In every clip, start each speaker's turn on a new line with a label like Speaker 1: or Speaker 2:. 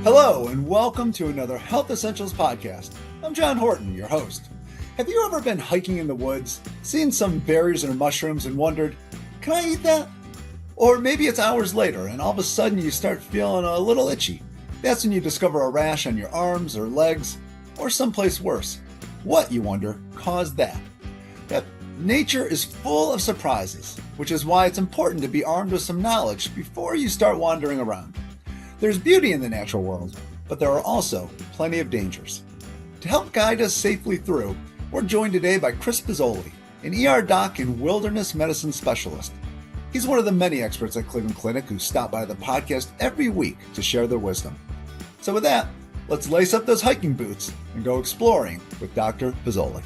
Speaker 1: Hello, and welcome to another Health Essentials podcast. I'm John Horton, your host. Have you ever been hiking in the woods, seen some berries or mushrooms, and wondered, can I eat that? Or maybe it's hours later, and all of a sudden you start feeling a little itchy. That's when you discover a rash on your arms or legs, or someplace worse. What, you wonder, caused that? Yep, nature is full of surprises, which is why it's important to be armed with some knowledge before you start wandering around. There's beauty in the natural world, but there are also plenty of dangers. To help guide us safely through, we're joined today by Chris Bazzoli, an ER doc and wilderness medicine specialist. He's one of the many experts at Cleveland Clinic who stop by the podcast every week to share their wisdom. So with that, let's lace up those hiking boots and go exploring with Dr. Bazzoli.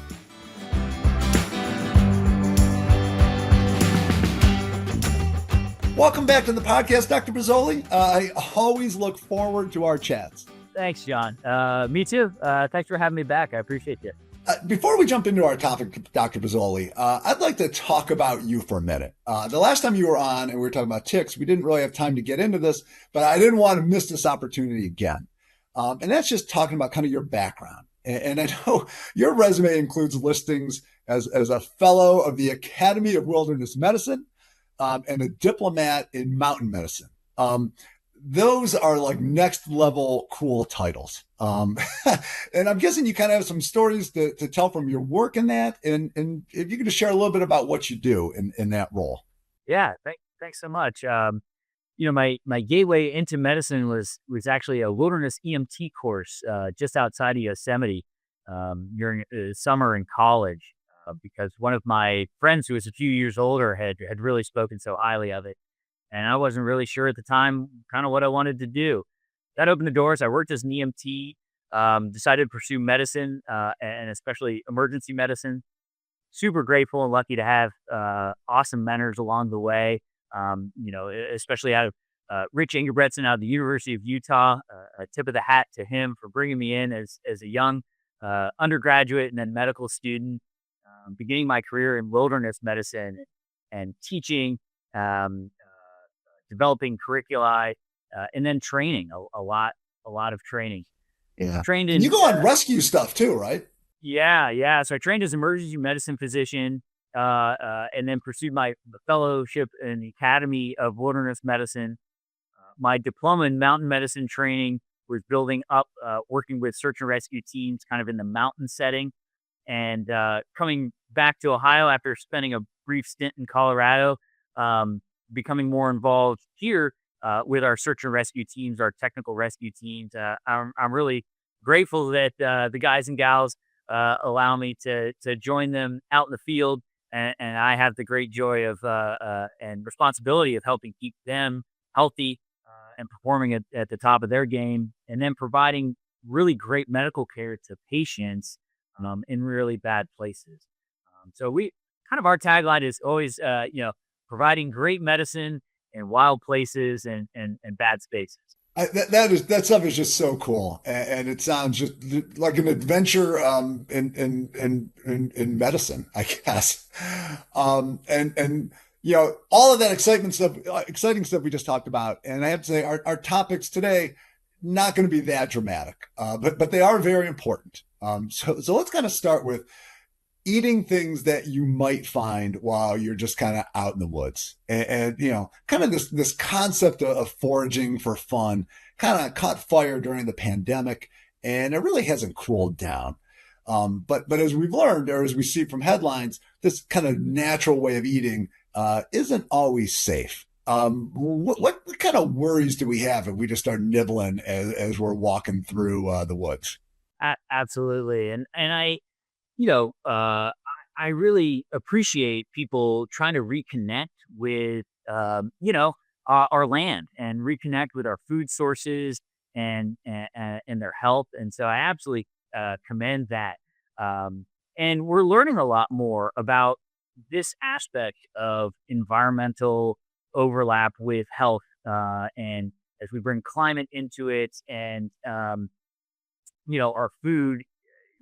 Speaker 1: Welcome back to the podcast, Dr. Bazzoli. I always look forward to our chats.
Speaker 2: Thanks, John. Me too. Thanks for having me back. I appreciate it.
Speaker 1: Before we jump into our topic, Dr. Bazzoli, I'd like to talk about you for a minute. The last time you were on and we were talking about ticks, we didn't really have time to get into this, but I didn't want to miss this opportunity again. And that's just talking about kind of your background. And I know your resume includes listings as a fellow of the Academy of Wilderness Medicine, and a diplomat in mountain medicine. Those are like next level cool titles. And I'm guessing you kind of have some stories to tell from your work in that. And if you could just share a little bit about what you do in that role.
Speaker 2: Yeah, thanks so much. My gateway into medicine was actually a wilderness EMT course just outside of Yosemite during summer in college. Because one of my friends who was a few years older had really spoken so highly of it. And I wasn't really sure at the time kind of what I wanted to do. That opened the doors. I worked as an EMT, decided to pursue medicine and especially emergency medicine. Super grateful and lucky to have awesome mentors along the way, especially out of Rich Ingebretson out of the University of Utah. A tip of the hat to him for bringing me in as a young undergraduate and then medical student. Beginning my career in wilderness medicine and teaching, developing curricula, and then training a lot of training.
Speaker 1: Yeah.
Speaker 2: Trained in,
Speaker 1: and you go on rescue stuff too, right?
Speaker 2: Yeah. So I trained as an emergency medicine physician, and then pursued my fellowship in the Academy of Wilderness Medicine. My diploma in mountain medicine training was building up, working with search and rescue teams kind of in the mountain setting. And coming back to Ohio after spending a brief stint in Colorado, becoming more involved here with our search and rescue teams, our technical rescue teams. I'm really grateful that the guys and gals allow me to join them out in the field, and I have the great joy of and responsibility of helping keep them healthy and performing at the top of their game, and then providing really great medical care to patients in really bad places. So we kind of, our tagline is always, providing great medicine in wild places and bad spaces.
Speaker 1: That stuff is just so cool. And it sounds just like an adventure, in medicine, I guess. All of that exciting stuff we just talked about. And I have to say our topics today, not going to be that dramatic, but they are very important. So let's kind of start with eating things that you might find while you're just kind of out in the woods, and kind of this concept of foraging for fun kind of caught fire during the pandemic, and it really hasn't cooled down. But as we've learned, or as we see from headlines, this kind of natural way of eating isn't always safe. What kind of worries do we have if we just start nibbling as we're walking through the woods?
Speaker 2: Absolutely. And I really appreciate people trying to reconnect with, our land and reconnect with our food sources and their health. And so I absolutely commend that. And we're learning a lot more about this aspect of environmental overlap with health. And as we bring climate into it and, our food,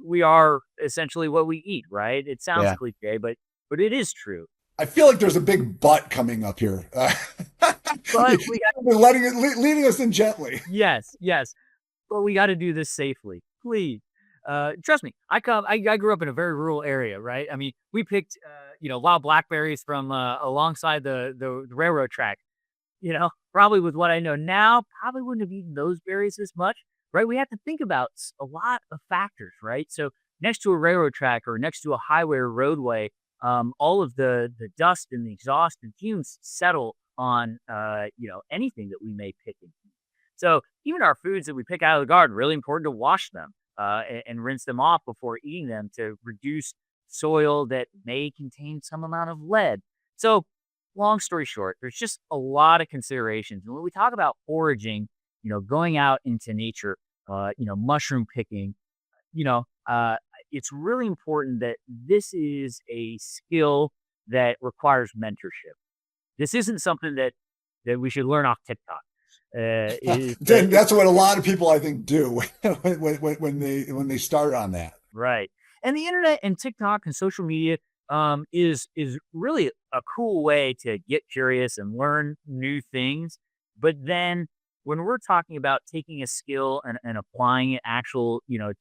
Speaker 2: we are essentially what we eat, right? It sounds cliche, but it is true.
Speaker 1: I feel like there's a big but coming up here.
Speaker 2: But
Speaker 1: leading us in gently.
Speaker 2: Yes. but we got to do this safely, please. Trust me, I grew up in a very rural area, right? I mean, we picked, wild blackberries from alongside the railroad track. Probably with what I know now, probably wouldn't have eaten those berries as much, right? We have to think about a lot of factors, right? So next to a railroad track or next to a highway or roadway, all of the dust and the exhaust and fumes settle on anything that we may pick and eat. So even our foods that we pick out of the garden, really important to wash them and rinse them off before eating them to reduce soil that may contain some amount of lead. So long story short, there's just a lot of considerations. And when we talk about foraging, going out into nature, mushroom picking, you know, uh, it's really important that this is a skill that requires mentorship. This isn't something that we should learn off TikTok.
Speaker 1: That's what a lot of people I think do when they start on that.
Speaker 2: Right. And the internet and TikTok and social media is really a cool way to get curious and learn new things. But then when we're talking about taking a skill and applying it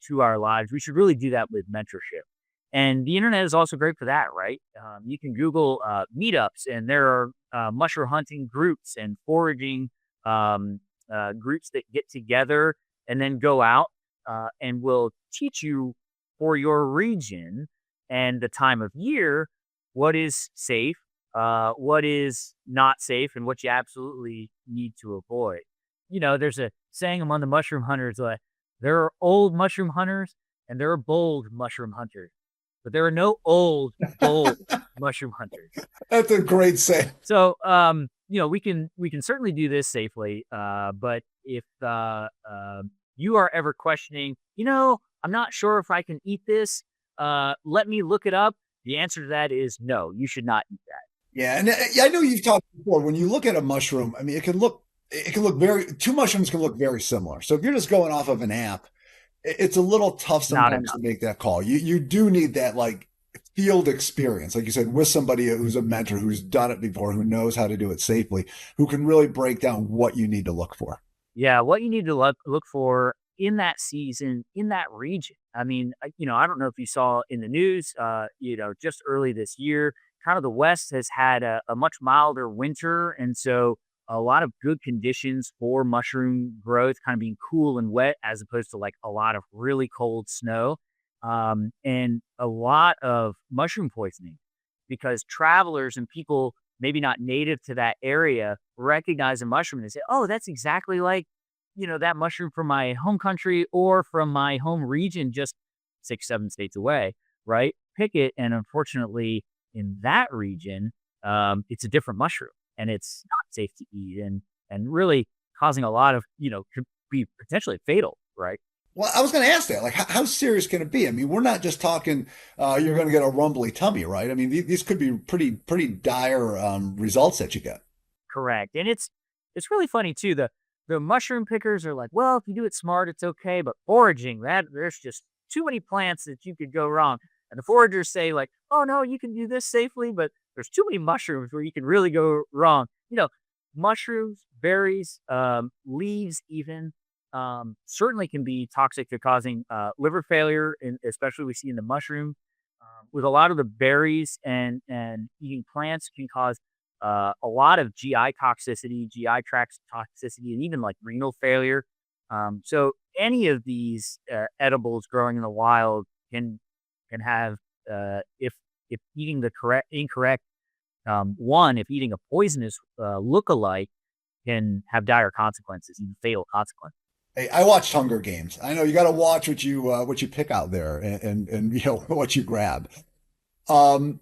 Speaker 2: to our lives, we should really do that with mentorship. And the internet is also great for that, right? You can Google meetups, and there are mushroom hunting groups and foraging groups that get together and then go out and will teach you for your region and the time of year what is safe, what is not safe, and what you absolutely need to avoid. There's a saying among the mushroom hunters, like, there are old mushroom hunters and there are bold mushroom hunters, but there are no old, bold mushroom hunters.
Speaker 1: That's a great saying.
Speaker 2: So, we can certainly do this safely. But if you are ever questioning, I'm not sure if I can eat this. Let me look it up. The answer to that is no. You should not eat that.
Speaker 1: Yeah, and I know you've talked before. When you look at a mushroom, I mean, two mushrooms can look very similar. So if you're just going off of an app, it's a little tough sometimes to make that call. You do need that like field experience, like you said, with somebody who's a mentor, who's done it before, who knows how to do it safely, who can really break down what you need to look for.
Speaker 2: Yeah, what you need to look for in that season, in that region. I mean, I don't know if you saw in the news, just early this year, kind of the West has had a much milder winter. And so a lot of good conditions for mushroom growth, kind of being cool and wet, as opposed to like a lot of really cold snow, and a lot of mushroom poisoning because travelers and people maybe not native to that area recognize a mushroom and they say, oh, that's exactly like, that mushroom from my home country or from my home region, just 6, 7 states away, right? Pick it. And unfortunately, in that region, it's a different mushroom and it's not safe to eat and really causing a lot of, could be potentially fatal, right?
Speaker 1: Well, I was going to ask that, like, how serious can it be? I mean, we're not just talking, you're going to get a rumbly tummy, right? I mean, these could be pretty dire results that you get.
Speaker 2: Correct. And it's really funny too. The mushroom pickers are like, well, if you do it smart, it's okay. But foraging, there's just too many plants that you could go wrong. And the foragers say like, oh no, you can do this safely, but there's too many mushrooms where you can really go wrong. Mushrooms, berries, leaves, even certainly can be toxic to causing liver failure, and especially we see in the mushroom. With a lot of the berries and eating plants can cause a lot of GI toxicity, GI tract toxicity, and even like renal failure. So any of these edibles growing in the wild can have if eating the incorrect one, if eating a poisonous look-alike can have dire consequences, even fatal consequences.
Speaker 1: Hey, I watched Hunger Games. I know you got to watch what you pick out there and what you grab. Um,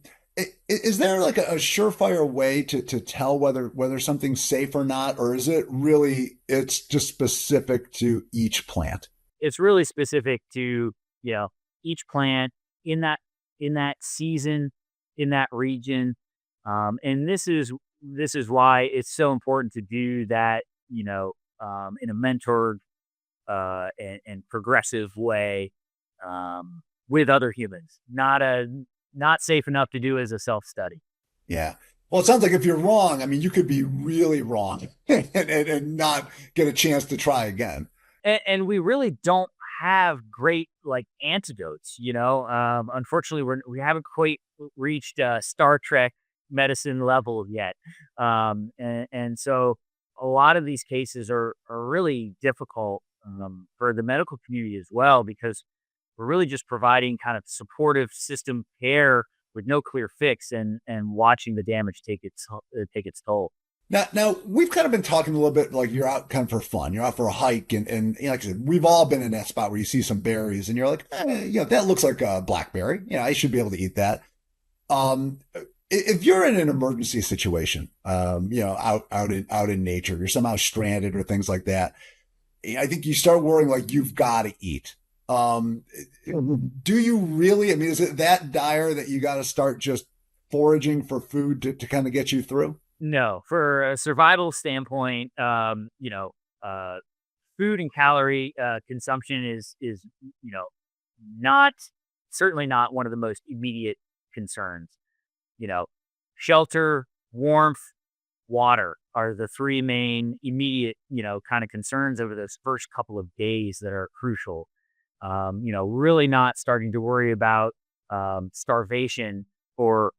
Speaker 1: is there like a surefire way to tell whether something's safe or not, or is it's just specific to each plant?
Speaker 2: It's really specific to each plant in that season, in that region, and this is why it's so important to do that. In a mentored and progressive way with other humans. Not safe enough to do as a self-study.
Speaker 1: Yeah. Well, it sounds like if you're wrong, I mean, you could be really wrong and not get a chance to try again.
Speaker 2: And we really don't have great like antidotes, unfortunately we haven't quite reached Star Trek medicine level yet. And so a lot of these cases are really difficult for the medical community as well, because we're really just providing kind of supportive system care with no clear fix, and watching the damage take its toll.
Speaker 1: Now we've kind of been talking a little bit like you're out kind of for fun. You're out for a hike, and like I said, we've all been in that spot where you see some berries, and you're like, that looks like a blackberry. I should be able to eat that. If you're in an emergency situation, out in nature, you're somehow stranded or things like that. I think you start worrying like you've got to eat. Um, do you really? I mean, is it that dire that you got to start just foraging for food to kind of get you through?
Speaker 2: No, for a survival standpoint, uh, food and calorie consumption is not certainly not one of the most immediate concerns. You know, Shelter, warmth, water are the three main immediate kind of concerns over those first couple of days that are crucial. Really not starting to worry about starvation for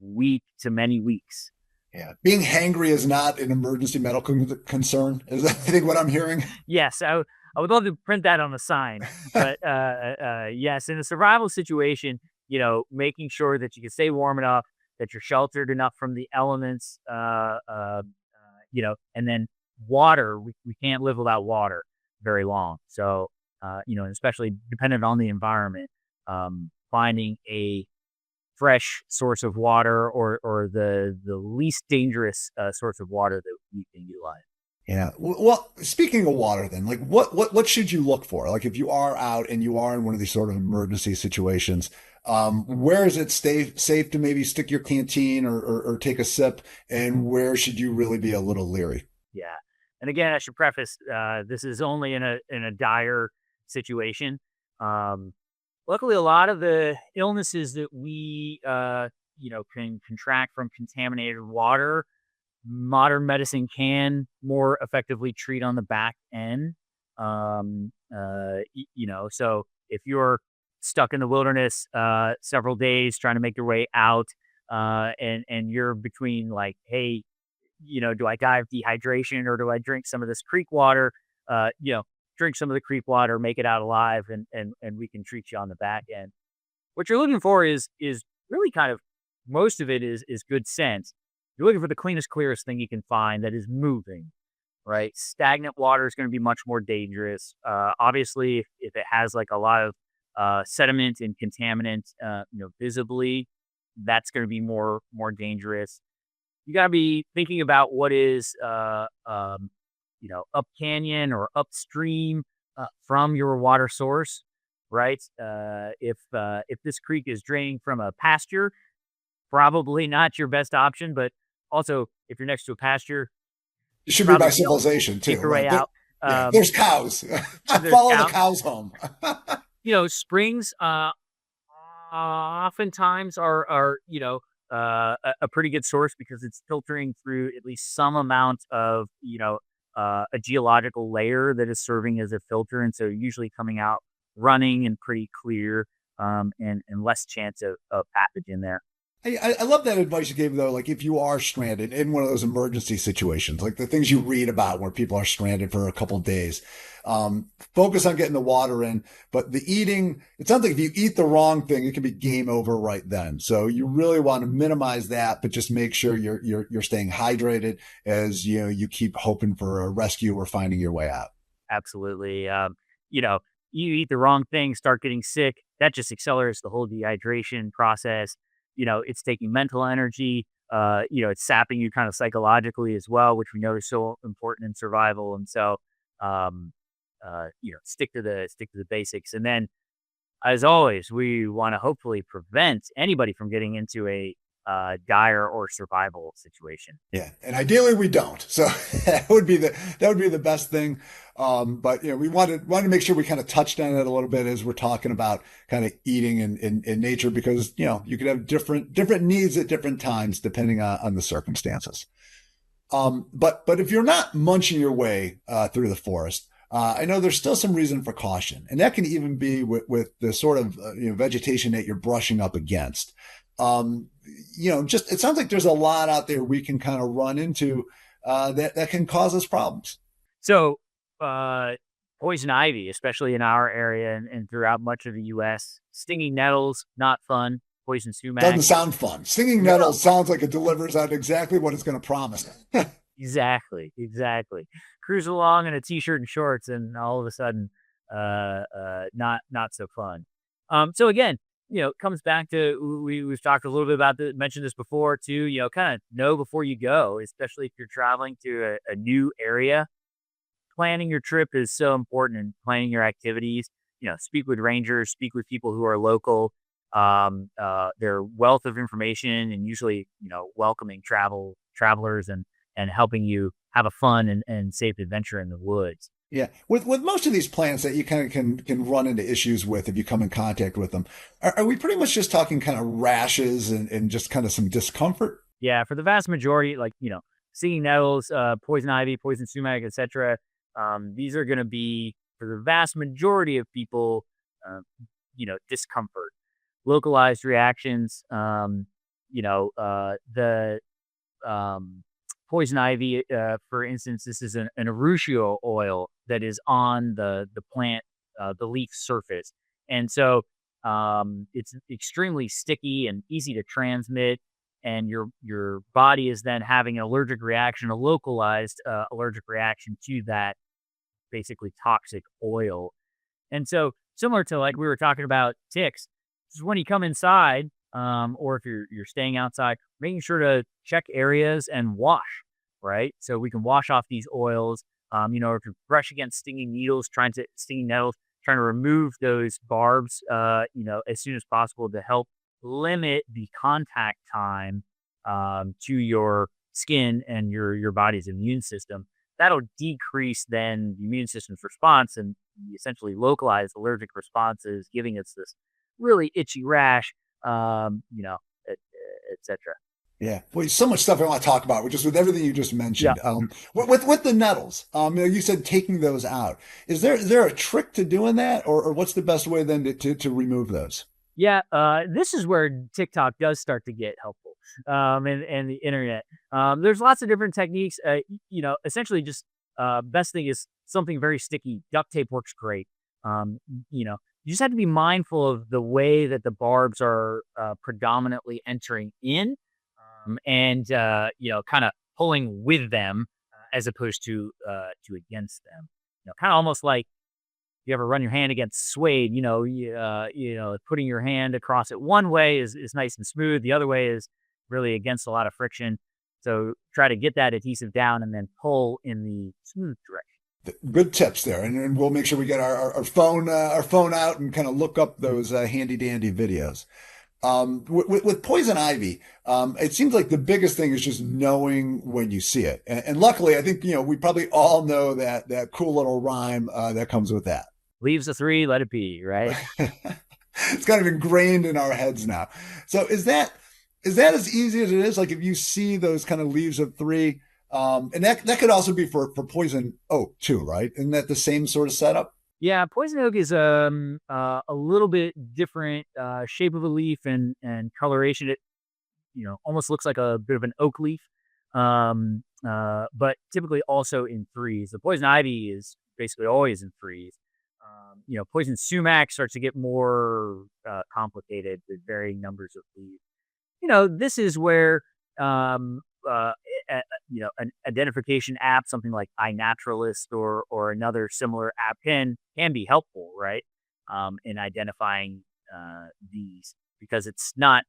Speaker 2: week to many weeks.
Speaker 1: Yeah, being hangry is not an emergency medical concern. Is that, I think, what I'm hearing?
Speaker 2: Yes, I would love to print that on a sign, but yes, in a survival situation, making sure that you can stay warm enough, that you're sheltered enough from the elements, and then water. We can't live without water very long. So, and especially dependent on the environment, finding a fresh source of water, or the least dangerous source of water that we can utilize.
Speaker 1: Yeah. Well, speaking of water, then, like, what should you look for? Like, if you are out and you are in one of these sort of emergency situations, where is it safe to maybe stick your canteen, or take a sip, and where should you really be a little leery?
Speaker 2: Yeah, and again, I should preface this is only in a dire situation. Um, Luckily, a lot of the illnesses that we can contract from contaminated water, modern medicine can more effectively treat on the back end. So if you're stuck in the wilderness several days trying to make your way out, and you're between like, hey, do I die of dehydration, or do I drink some of this creek water? Uh, you know, Drink some of the creek water, make it out alive, and we can treat you on the back end. What you're looking for is really kind of, most of it is good sense. You're looking for the cleanest, clearest thing you can find that is moving, right? Stagnant water is going to be much more dangerous. Obviously, if it has like a lot of sediment and contaminant, visibly, that's going to be more dangerous. You got to be thinking about what is, up canyon or upstream from your water source, right? If this creek is draining from a pasture, probably not your best option. But also, if you're next to a pasture,
Speaker 1: It should be
Speaker 2: probably
Speaker 1: by
Speaker 2: be able to
Speaker 1: civilization too,
Speaker 2: make your way
Speaker 1: right?
Speaker 2: out.
Speaker 1: Yeah, there's cows.
Speaker 2: There's
Speaker 1: Follow the
Speaker 2: cows.
Speaker 1: cows home.
Speaker 2: Springs oftentimes are a pretty good source, because it's filtering through at least some amount of a geological layer that is serving as a filter, and so usually coming out running and pretty clear, and less chance of pathogen there.
Speaker 1: I love that advice you gave, though. Like, if you are stranded in one of those emergency situations, like the things you read about where people are stranded for a couple of days, focus on getting the water in. But the eating, it sounds like if you eat the wrong thing, it can be game over right then. So you really want to minimize that, but just make sure you're staying hydrated as you keep hoping for a rescue or finding your way out.
Speaker 2: Absolutely. You eat the wrong thing, start getting sick. That just accelerates the whole dehydration process. It's taking mental energy. It's sapping you kind of psychologically as well, which we know is so important in survival. And so, stick to the basics. And then, as always, we want to hopefully prevent anybody from getting into a dire or survival situation.
Speaker 1: Yeah, and ideally we don't. So that would be the best thing. But we wanted to make sure we kind of touched on it a little bit as we're talking about kind of eating in nature, because you could have different needs at different times depending on the circumstances. But if you're not munching your way through the forest, I know there's still some reason for caution, and that can even be with the sort of vegetation that you're brushing up against. Um, just it sounds like there's a lot out there we can kind of run into that can cause us problems.
Speaker 2: So, uh, poison ivy, especially in our area and throughout much of the U.S., stinging nettles, not fun. Poison
Speaker 1: Doesn't
Speaker 2: sumac,
Speaker 1: sound fun. Singing
Speaker 2: no.
Speaker 1: nettles sounds like it delivers on exactly what it's going to promise.
Speaker 2: Exactly, exactly. Cruise along in a t-shirt and shorts, and all of a sudden, not so fun. So again, it comes back to we've talked a little bit about mentioned this before too. Kind of know before you go, especially if you're traveling to a new area. Planning your trip is so important, and planning your activities. Speak with rangers, speak with people who are local. They're wealth of information and usually, welcoming travelers and helping you have a fun and safe adventure in the woods.
Speaker 1: Yeah, with most of these plants that you kind of can run into issues with if you come in contact with them, are we pretty much just talking kind of rashes and just kind of some discomfort?
Speaker 2: Yeah, for the vast majority, like, stinging nettles, poison ivy, poison sumac, etc. These are going to be for the vast majority of people, uh, discomfort, localized reactions. The um, poison ivy, for instance, this is an urushiol oil that is on the plant, the leaf surface, and so it's extremely sticky and easy to transmit. And your body is then having an allergic reaction, a localized allergic reaction to that basically toxic oil. And so similar to like we were talking about ticks, just when you come inside, or if you're staying outside, making sure to check areas and wash, right? So we can wash off these oils. If you brush against stinging nettles, trying to remove those barbs, as soon as possible to help limit the contact time to your skin and your body's immune system. That'll decrease then the immune system's response and essentially localized allergic responses, giving us this really itchy rash, et cetera.
Speaker 1: Yeah, well, so much stuff I want to talk about, just with everything you just
Speaker 2: Yeah.
Speaker 1: mentioned. With the nettles, you said taking those out. Is there a trick to doing that, or what's the best way then to remove those?
Speaker 2: Yeah, this is where TikTok does start to get helpful, and the internet. There's lots of different techniques. Essentially, just best thing is something very sticky. Duct tape works great. You just have to be mindful of the way that the barbs are predominantly entering in, and kind of pulling with them as opposed to against them. Kind of almost like you ever run your hand against suede, putting your hand across it one way is nice and smooth. The other way is really against a lot of friction. So try to get that adhesive down and then pull in the smooth direction.
Speaker 1: Good tips there, and we'll make sure we get our phone out and kind of look up those handy dandy videos. With poison ivy, it seems like the biggest thing is just knowing when you see it, and luckily, I think we probably all know that cool little rhyme that comes with that.
Speaker 2: Leaves a three, let it be, right?
Speaker 1: It's kind of ingrained in our heads now. So is that as easy as it is? Like if you see those kind of leaves of three, and that could also be for poison oak too, right? Isn't that the same sort of setup?
Speaker 2: Yeah, poison oak is a little bit different shape of a leaf and coloration. It almost looks like a bit of an oak leaf, but typically also in threes. The poison ivy is basically always in threes. Poison sumac starts to get more complicated with varying numbers of leaves. This is where uh, an identification app, something like iNaturalist or another similar app can be helpful, right? In identifying these because it's not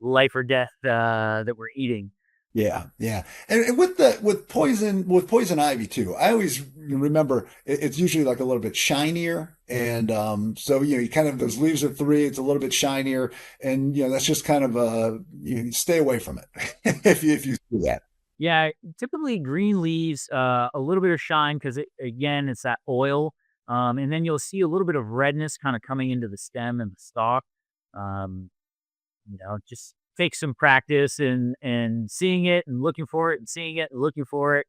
Speaker 2: life or death that we're eating.
Speaker 1: Yeah, yeah, and with poison ivy too. I always remember it's usually like a little bit shinier, and so you kind of those leaves of three. It's a little bit shinier, and that's just kind of you stay away from it if you see that.
Speaker 2: Yeah, typically green leaves, a little bit of shine because again, it's that oil. And then you'll see a little bit of redness kind of coming into the stem and the stalk. Um, just take some practice and seeing it and looking for it and seeing it and looking for it.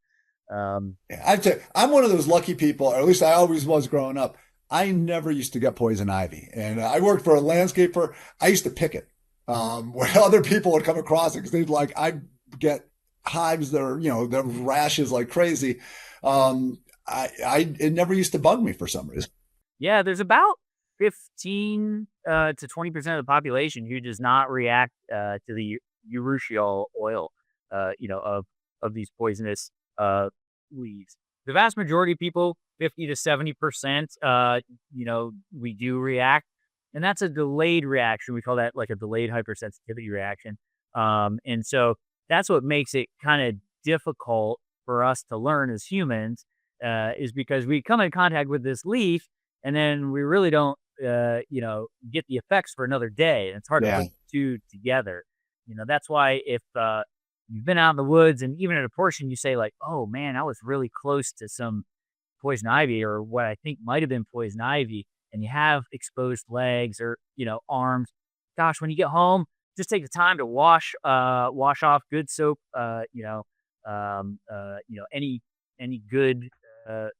Speaker 1: Yeah, I'd say I'm one of those lucky people, or at least I always was growing up. I never used to get poison ivy, and I worked for a landscaper. I used to pick it when other people would come across it because they'd like I'd get hives that are the rashes like crazy. It never used to bug me for some reason.
Speaker 2: Yeah, there's about 15 to 20% of the population who does not react to the urushiol oil, of these poisonous uh, leaves. The vast majority of people, 50 to 70%, we do react, and that's a delayed reaction. We call that like a delayed hypersensitivity reaction. And so that's what makes it kind of difficult for us to learn as humans, is because we come in contact with this leaf and then we really don't, get the effects for another day. And it's hard to
Speaker 1: Yeah.
Speaker 2: put the two together. That's why if you've been out in the woods and even at a portion, you say like, "Oh man, I was really close to some poison ivy or what I think might have been poison ivy," and you have exposed legs or arms. Gosh, when you get home, just take the time to wash off good soap. Any good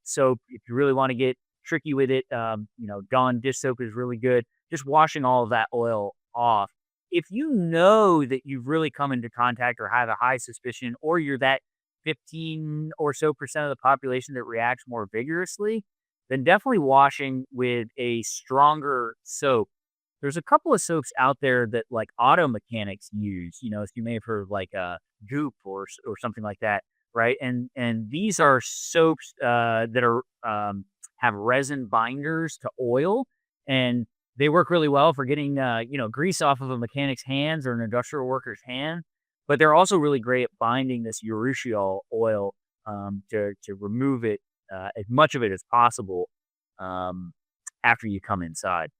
Speaker 2: soap. If you really want to get tricky with it, Dawn dish soap is really good. Just washing all of that oil off. If you know that you've really come into contact or have a high suspicion, or you're that 15 or so percent of the population that reacts more vigorously, then definitely washing with a stronger soap. There's a couple of soaps out there that like auto mechanics use, if you may have heard of like Goop or something like that, right? And these are soaps that are have resin binders to oil, and they work really well for getting grease off of a mechanic's hands or an industrial worker's hand. But they're also really great at binding this urushiol oil to remove it, as much of it as possible, after you come inside.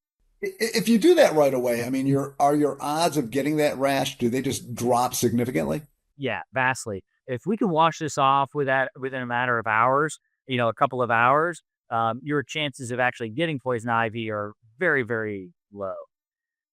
Speaker 1: If you do that right away, I mean, your odds of getting that rash, do they just drop significantly?
Speaker 2: Yeah, vastly. If we can wash this off within a matter of hours, a couple of hours, your chances of actually getting poison ivy are very, very low.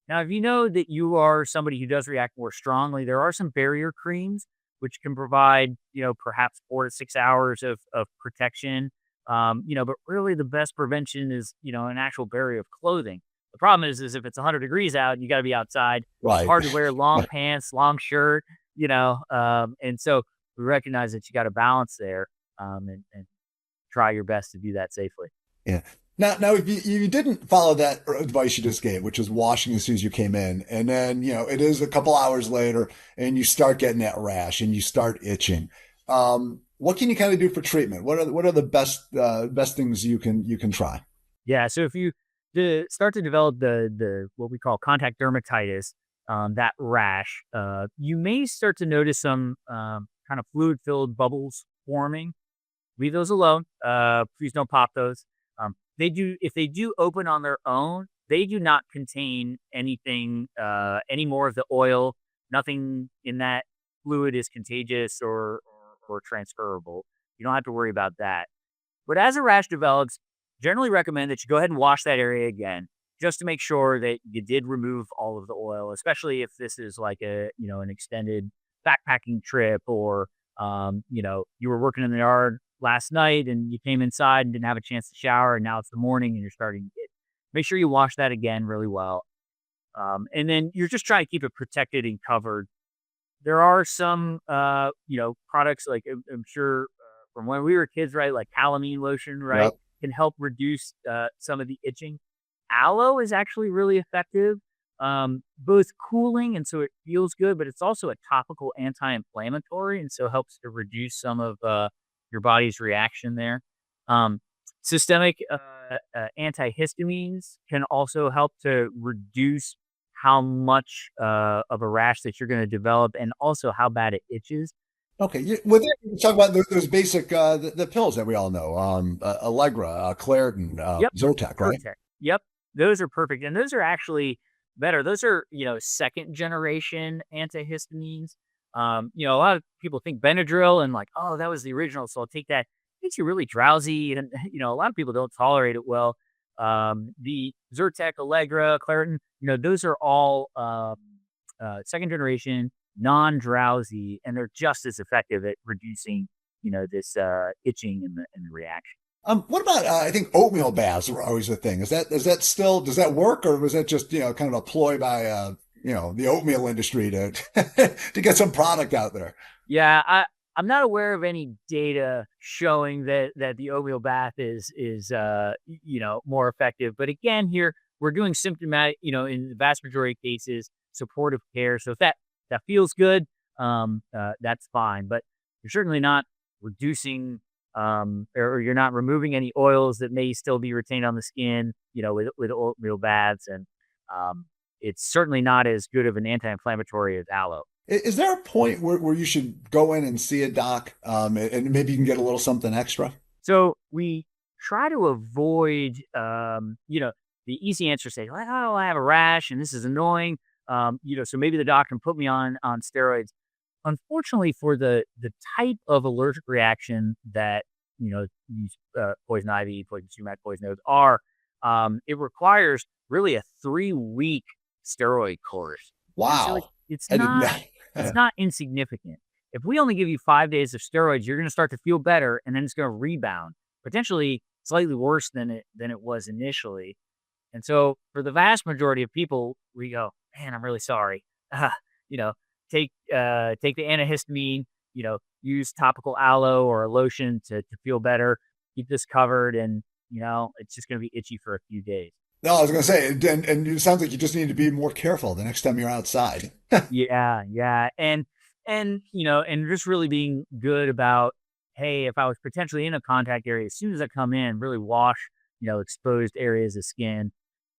Speaker 2: Now, if you know that you are somebody who does react more strongly, there are some barrier creams which can provide, perhaps 4 to 6 hours of protection. But really the best prevention is, an actual barrier of clothing. The problem is if it's 100 degrees out and you got to be outside, it's
Speaker 1: Right.
Speaker 2: hard to wear long pants, long shirt, and so we recognize that you got to balance there, and try your best to do that safely.
Speaker 1: Yeah. Now, if you didn't follow that advice you just gave, which is washing as soon as you came in, and then it is a couple hours later, and you start getting that rash and you start itching, what can you kind of do for treatment? What are the best things you can try?
Speaker 2: Yeah, so if you start to develop the what we call contact dermatitis, that rash, you may start to notice some kind of fluid filled bubbles forming. Leave those alone. Please don't pop those. They do if they do open on their own, they do not contain anything, any more of the oil. Nothing in that fluid is contagious or transferable. You don't have to worry about that. But as a rash develops, generally recommend that you go ahead and wash that area again, just to make sure that you did remove all of the oil, especially if this is like an extended backpacking trip, or you were working in the yard last night and you came inside and didn't have a chance to shower, and now it's the morning and you're starting to get. Make sure you wash that again really well. And then you're just trying to keep it protected and covered. There are some, products like I'm sure from when we were kids, right? Like calamine lotion, right?
Speaker 1: Yep.
Speaker 2: Can help reduce some of the itching. Aloe is actually really effective, both cooling and so it feels good, but it's also a topical anti-inflammatory and so helps to reduce some of your body's reaction there. Um, Systemic antihistamines can also help to reduce how much of a rash that you're going to develop and also how bad it itches.
Speaker 1: Okay. Well, there you talk about those basic the pills that we all know, Allegra, Claritin,
Speaker 2: Yep.
Speaker 1: Zyrtec, right?
Speaker 2: Zyrtec. Yep. Those are perfect. And those are actually better. Those are, second generation antihistamines. A lot of people think Benadryl and like, oh, that was the original, so I'll take that. It makes you really drowsy. And, a lot of people don't tolerate it well. The Zyrtec, Allegra, Claritin, those are all second generation, non drowsy, and they're just as effective at reducing this itching and the reaction.
Speaker 1: What about I think oatmeal baths were always a thing. Does that work, or was that just kind of a ploy by the oatmeal industry to to get some product out there?
Speaker 2: Yeah, I'm not aware of any data showing that the oatmeal bath is more effective. But again, here we're doing symptomatic, in the vast majority of cases, supportive care. So if that feels good, that's fine. But you're certainly not reducing or you're not removing any oils that may still be retained on the skin, with oatmeal baths, and it's certainly not as good of an anti-inflammatory as aloe.
Speaker 1: Is there a point where you should go in and see a doc, and maybe you can get a little something extra?
Speaker 2: So we try to avoid, the easy answer say, like, oh, I have a rash and this is annoying. So maybe the doctor can put me on steroids. Unfortunately, for the type of allergic reaction that these poison ivy, poison sumac, poison oaks are, it requires really a 3-week steroid course, and so
Speaker 1: Wow,
Speaker 2: it's
Speaker 1: I did
Speaker 2: not
Speaker 1: not.
Speaker 2: it's not insignificant. If we only give you 5 days of steroids, you're going to start to feel better, and then it's going to rebound, potentially slightly worse than it was initially. And so for the vast majority of people, we go, "Man, I'm really sorry." You know, take the antihistamine, use topical aloe or a lotion to feel better. Keep this covered, and it's just gonna be itchy for a few days.
Speaker 1: No, I was going to say, and it sounds like you just need to be more careful the next time you're outside.
Speaker 2: Yeah, yeah. And just really being good about, hey, if I was potentially in a contact area, as soon as I come in, really wash, exposed areas of skin,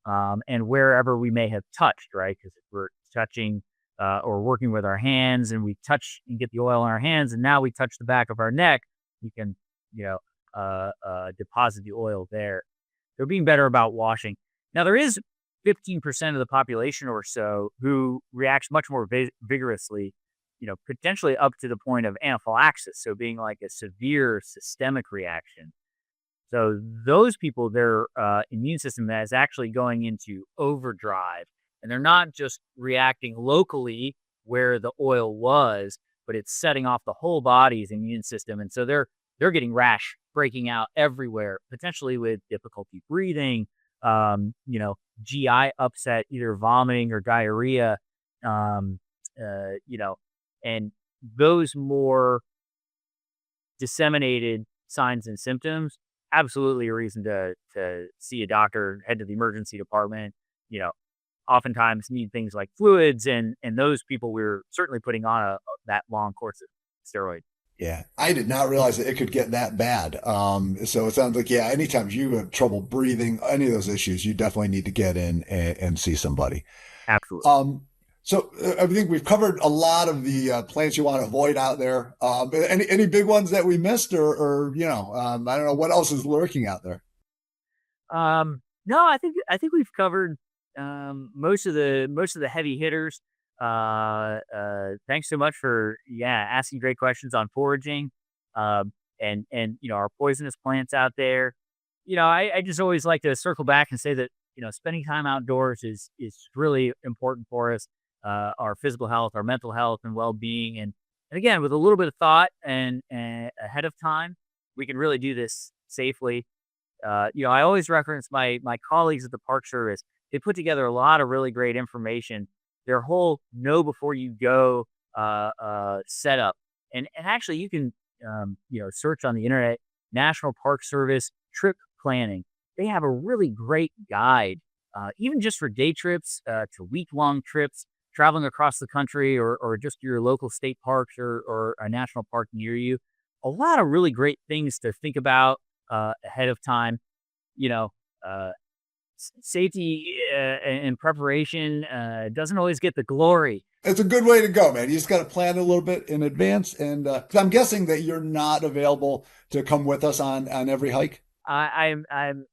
Speaker 2: and wherever we may have touched, right? Because if we're touching or working with our hands and we touch and get the oil on our hands, and now we touch the back of our neck, we can, deposit the oil there. So being better about washing. Now, there is 15% of the population or so who reacts much more vigorously, potentially up to the point of anaphylaxis. So being like a severe systemic reaction. So those people, their immune system is actually going into overdrive, and they're not just reacting locally where the oil was, but it's setting off the whole body's immune system, and so they're getting rash breaking out everywhere, potentially with difficulty breathing, GI upset, either vomiting or diarrhea, um, uh, you know, and those more disseminated signs and symptoms, absolutely a reason to see a doctor, head to the emergency department. You know, oftentimes need things like fluids, and those people we're certainly putting on that long course of steroids.
Speaker 1: Yeah, I did not realize that it could get that bad. So it sounds like, yeah, anytime you have trouble breathing, any of those issues, you definitely need to get in and see somebody.
Speaker 2: Absolutely.
Speaker 1: So I think we've covered a lot of the plants you want to avoid out there. Any big ones that we missed, or I don't know what else is lurking out there.
Speaker 2: No, I think we've covered most of the heavy hitters. Thanks so much for asking great questions on foraging, and our poisonous plants out there. I just always like to circle back and say that spending time outdoors is really important for us, our physical health, our mental health, and well being, and again with a little bit of thought and ahead of time, we can really do this safely. I always reference my colleagues at the Park Service. They put together a lot of really great information. Their whole know before you go setup, and actually you can search on the internet National Park Service trip planning. They have a really great guide, even just for day trips to week-long trips, traveling across the country, or just your local state parks or a national park near you. A lot of really great things to think about ahead of time. You know, uh, Safety and preparation doesn't always get the glory.
Speaker 1: It's a good way to go, man. You just got to plan a little bit in advance, and 'cause I'm guessing that you're not available to come with us on every hike.
Speaker 2: I'm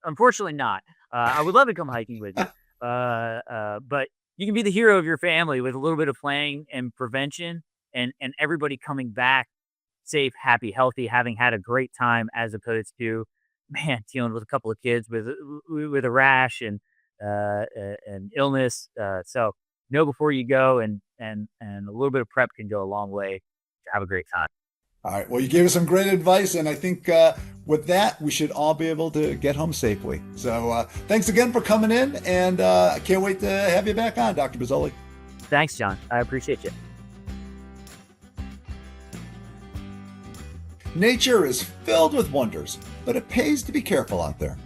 Speaker 2: unfortunately not. I would love to come hiking with you, but you can be the hero of your family with a little bit of planning and prevention, and everybody coming back safe, happy, healthy, having had a great time, as opposed to, man, dealing with a couple of kids with a rash and illness. So know before you go, and a little bit of prep can go a long way to have a great time.
Speaker 1: All right. Well, you gave us some great advice, and I think with that, we should all be able to get home safely. So thanks again for coming in, and I can't wait to have you back on, Dr. Bazzoli.
Speaker 2: Thanks, John. I appreciate you.
Speaker 1: Nature is filled with wonders, but it pays to be careful out there.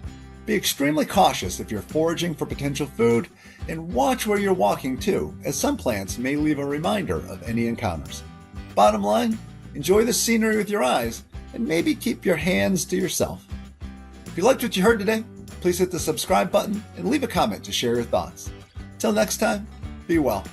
Speaker 1: Be extremely cautious if you're foraging for potential food, and watch where you're walking too, as some plants may leave a reminder of any encounters. Bottom line, enjoy the scenery with your eyes, and maybe keep your hands to yourself. If you liked what you heard today, please hit the subscribe button and leave a comment to share your thoughts. Till next time, be well.